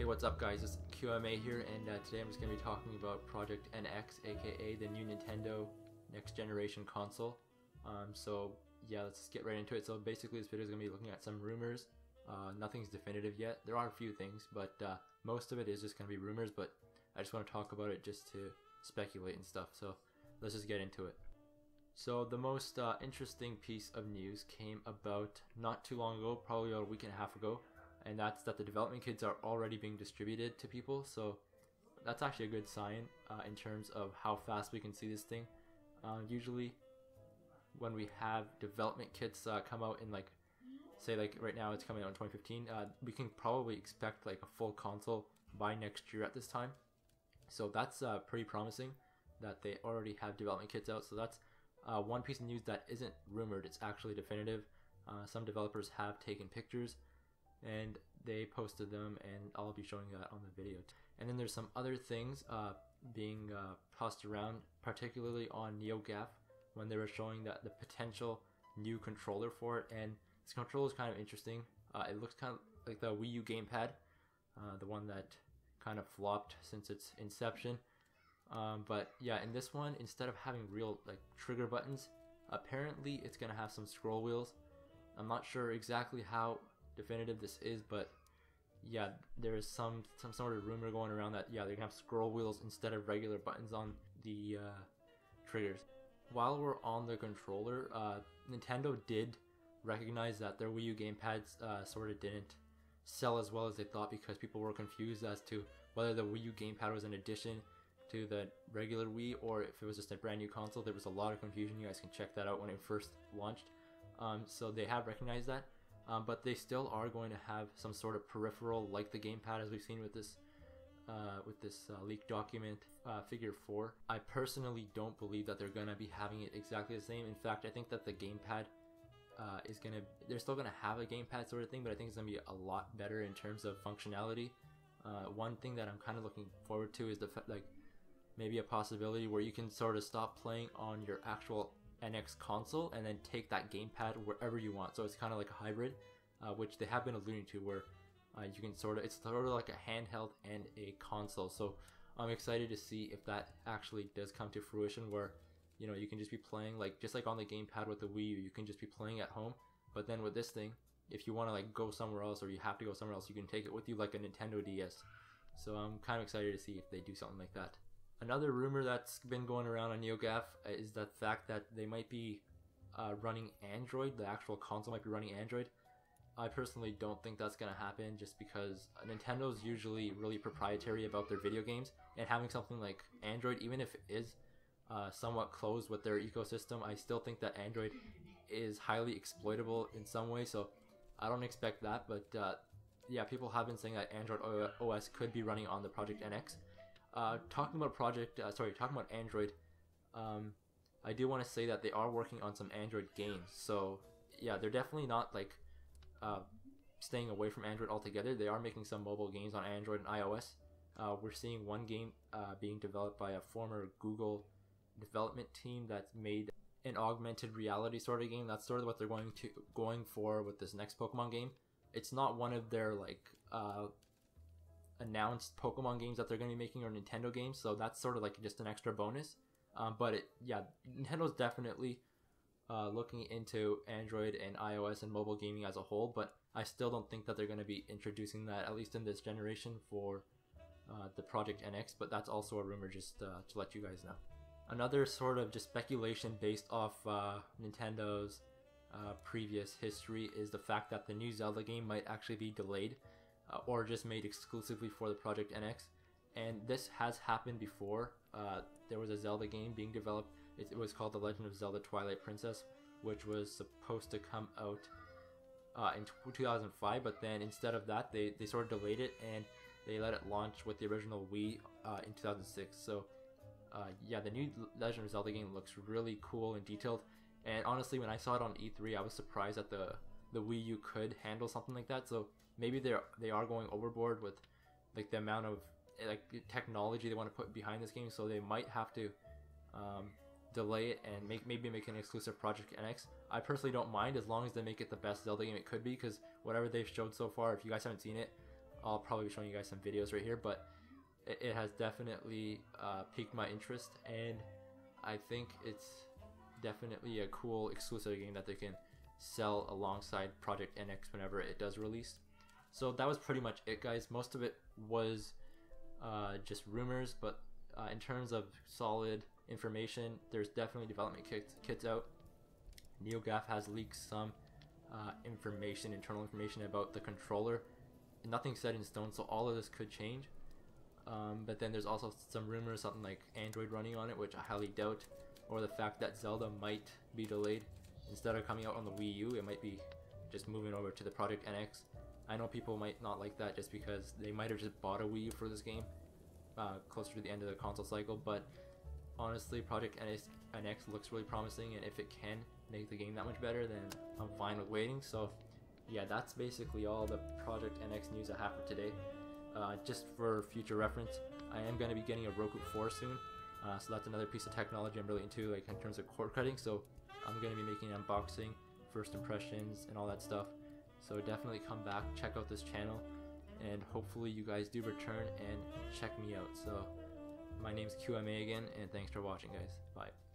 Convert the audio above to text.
what's up guys, it's QMA here, and today I'm just going to be talking about Project NX, aka the new Nintendo next generation console. So yeah, let's just get right into it. So basically this video is going to be looking at some rumors. Nothing's definitive yet. There are a few things, but most of it is just going to be rumors, but I just want to talk about it just to speculate and stuff. So let's just get into it. So the most interesting piece of news came about not too long ago, probably about a week and a half ago, and that's that the development kits are already being distributed to people. So that's actually a good sign in terms of how fast we can see this thing. Usually when we have development kits come out in say right now it's coming out in 2015, we can probably expect like a full console by next year at this time. So that's pretty promising that they already have development kits out. So that's one piece of news that isn't rumored, it's actually definitive. Some developers have taken pictures and they posted them, and I'll be showing that on the video. And then there's some other things being tossed around, particularly on NeoGAF, when they were showing that the potential new controller for it. And this controller is kind of interesting. It looks kind of like the Wii U gamepad, the one that kind of flopped since its inception. But yeah, in this one, instead of having real trigger buttons, apparently it's gonna have some scroll wheels. I'm not sure exactly how definitive this is, but yeah, there is some sort of rumor going around that they're gonna have scroll wheels instead of regular buttons on the triggers. While we're on the controller, Nintendo did recognize that their Wii U gamepads sort of didn't sell as well as they thought, because people were confused as to whether the Wii U gamepad was an addition to the regular Wii or if it was just a brand new console. There was a lot of confusion. You guys can check that out when it first launched. So they have recognized that, but they still are going to have some sort of peripheral like the gamepad, as we've seen with this leaked document, figure 4. I personally don't believe that they're going to be having it exactly the same. In fact, I think that the gamepad they're still going to have a gamepad sort of thing, but I think it's going to be a lot better in terms of functionality. One thing that I'm kind of looking forward to is maybe a possibility where you can sort of stop playing on your actual NX console and then take that gamepad wherever you want. So it's kind of like a hybrid, which they have been alluding to, where you can it's sort of like a handheld and a console. So I'm excited to see if that actually does come to fruition, where you can just be playing just like on the gamepad with the Wii U, you can just be playing at home. But then with this thing, if you want to go somewhere else, or you have to go somewhere else, you can take it with you like a Nintendo DS. So I'm kind of excited to see if they do something like that. Another rumor that's been going around on NeoGAF is the fact that they might be running Android. The actual console might be running Android. I personally don't think that's going to happen, just because Nintendo's usually really proprietary about their video games, and having something like Android, even if it is somewhat closed with their ecosystem, I still think that Android is highly exploitable in some way. So I don't expect that, but yeah, people have been saying that Android OS could be running on the Project NX. Talking about Android, I do want to say that they are working on some Android games. So yeah, they're definitely not staying away from Android altogether. They are making some mobile games on Android and iOS. We're seeing one game being developed by a former Google development team that's made an augmented reality sort of game. That's sort of what they're going for with this next Pokemon game. It's not one of their announced Pokemon games that they're going to be making, or Nintendo games, so that's sort of just an extra bonus. But Nintendo's definitely looking into Android and iOS and mobile gaming as a whole, but I still don't think that they're going to be introducing that, at least in this generation, for the Project NX. But that's also a rumor, just to let you guys know. Another sort of just speculation based off Nintendo's previous history is the fact that the new Zelda game might actually be delayed, or just made exclusively for the Project NX. And this has happened before. There was a Zelda game being developed. It was called The Legend of Zelda Twilight Princess, which was supposed to come out in 2005, but then instead of that, they sort of delayed it, and they let it launch with the original Wii in 2006. So yeah, the new Legend of Zelda game looks really cool and detailed. And honestly, when I saw it on E3, I was surprised that the Wii U could handle something like that. So maybe they are going overboard with the amount of technology they want to put behind this game. So they might have to delay it and maybe make an exclusive Project NX. I personally don't mind, as long as they make it the best Zelda game it could be, because whatever they've showed so far, if you guys haven't seen it, I'll probably be showing you guys some videos right here, but it has definitely piqued my interest, and I think it's definitely a cool exclusive game that they can sell alongside Project NX whenever it does release. So that was pretty much it, guys. Most of it was just rumors, but in terms of solid information, there's definitely development kits out. NeoGAF has leaked some internal information about the controller. Nothing's set in stone, so all of this could change. But then there's also some rumors, something like Android running on it, which I highly doubt, or the fact that Zelda might be delayed. Instead of coming out on the Wii U, it might be just moving over to the Project NX. I know people might not like that just because they might have just bought a Wii U for this game closer to the end of the console cycle, but honestly, Project NX looks really promising, and if it can make the game that much better, then I'm fine with waiting. So yeah, that's basically all the Project NX news I have for today. Just for future reference, I am going to be getting a Roku 4 soon, so that's another piece of technology I'm really into, like in terms of cord cutting. So I'm going to be making an unboxing, first impressions, and all that stuff. So definitely come back, check out this channel, and hopefully you guys do return and check me out. So my name's QMA again, and thanks for watching, guys. Bye.